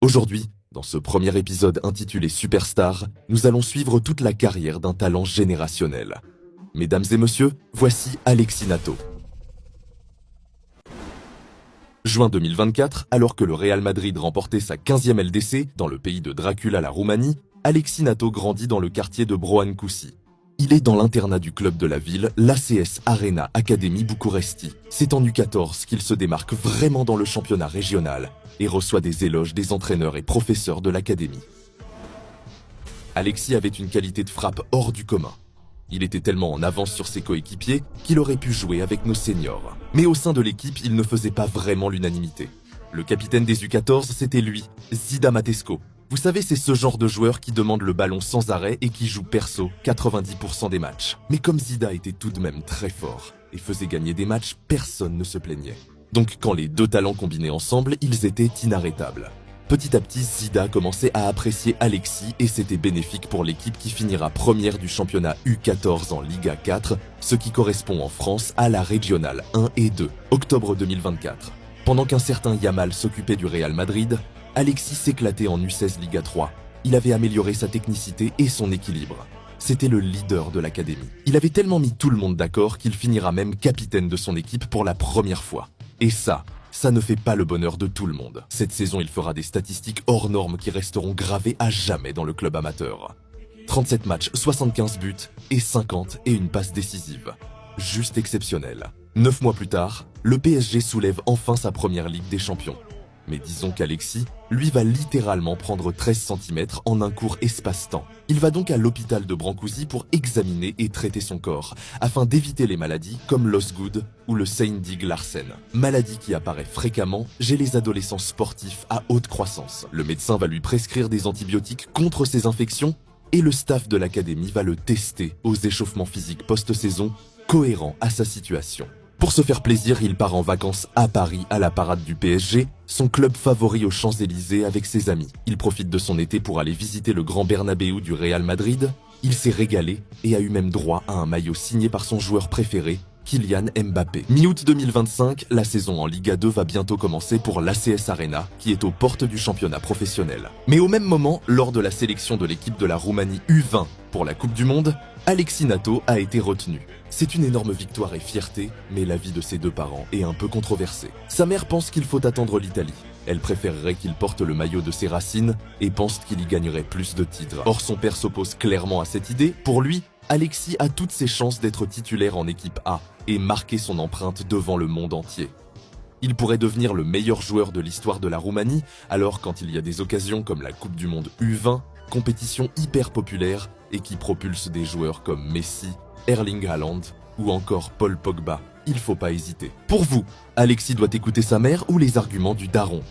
Aujourd'hui, dans ce premier épisode intitulé Superstar, nous allons suivre toute la carrière d'un talent générationnel. Mesdames et messieurs, voici Alexis Nato. Juin 2024, alors que le Real Madrid remportait sa 15e LDC dans le pays de Dracula, la Roumanie, Alexis Nato grandit dans le quartier de Broancouci. Il est dans l'internat du club de la ville, l'ACS Arena Academy Bucuresti. C'est en U14 qu'il se démarque vraiment dans le championnat régional et reçoit des éloges des entraîneurs et professeurs de l'académie. Alexis avait une qualité de frappe hors du commun. Il était tellement en avance sur ses coéquipiers qu'il aurait pu jouer avec nos seniors. Mais au sein de l'équipe, il ne faisait pas vraiment l'unanimité. Le capitaine des U14, c'était lui, Zida Matesco. Vous savez, c'est ce genre de joueur qui demande le ballon sans arrêt et qui joue perso 90% des matchs. Mais comme Zida était tout de même très fort et faisait gagner des matchs, personne ne se plaignait. Donc quand les deux talents combinés ensemble, ils étaient inarrêtables. Petit à petit, Zida commençait à apprécier Alexis et c'était bénéfique pour l'équipe qui finira première du championnat U14 en Liga 4, ce qui correspond en France à la Régionale 1 et 2, octobre 2024. Pendant qu'un certain Yamal s'occupait du Real Madrid, Alexis s'éclatait en U16 Liga 3. Il avait amélioré sa technicité et son équilibre. C'était le leader de l'académie. Il avait tellement mis tout le monde d'accord qu'il finira même capitaine de son équipe pour la première fois. Et ça ne fait pas le bonheur de tout le monde. Cette saison, il fera des statistiques hors normes qui resteront gravées à jamais dans le club amateur. 37 matchs, 75 buts et 50 et une passe décisive. Juste exceptionnel. 9 mois plus tard, le PSG soulève enfin sa première Ligue des Champions. Mais disons qu'Alexis, lui, va littéralement prendre 13 cm en un court espace-temps. Il va donc à l'hôpital de Brancusi pour examiner et traiter son corps, afin d'éviter les maladies comme l'Osgood ou le Seindig-Larsen. Maladie qui apparaît fréquemment chez les adolescents sportifs à haute croissance. Le médecin va lui prescrire des antibiotiques contre ces infections et le staff de l'académie va le tester aux échauffements physiques post-saison, cohérents à sa situation. Pour se faire plaisir, il part en vacances à Paris, à la parade du PSG, son club favori aux Champs-Élysées avec ses amis. Il profite de son été pour aller visiter le grand Bernabéu du Real Madrid. Il s'est régalé et a eu même droit à un maillot signé par son joueur préféré, Kylian Mbappé. Mi-août 2025, la saison en Liga 2 va bientôt commencer pour l'ACS Arena, qui est aux portes du championnat professionnel. Mais au même moment, lors de la sélection de l'équipe de la Roumanie U20 pour la Coupe du Monde, Alexis Nato a été retenu. C'est une énorme victoire et fierté, mais la vie de ses deux parents est un peu controversée. Sa mère pense qu'il faut attendre l'Italie. Elle préférerait qu'il porte le maillot de ses racines et pense qu'il y gagnerait plus de titres. Or son père s'oppose clairement à cette idée. Pour lui, Alexis a toutes ses chances d'être titulaire en équipe A et marquer son empreinte devant le monde entier. Il pourrait devenir le meilleur joueur de l'histoire de la Roumanie, alors quand il y a des occasions comme la Coupe du Monde U20, compétition hyper populaire et qui propulse des joueurs comme Messi, Erling Haaland ou encore Paul Pogba. Il faut pas hésiter. Pour vous, Alexis doit écouter sa mère ou les arguments du daron?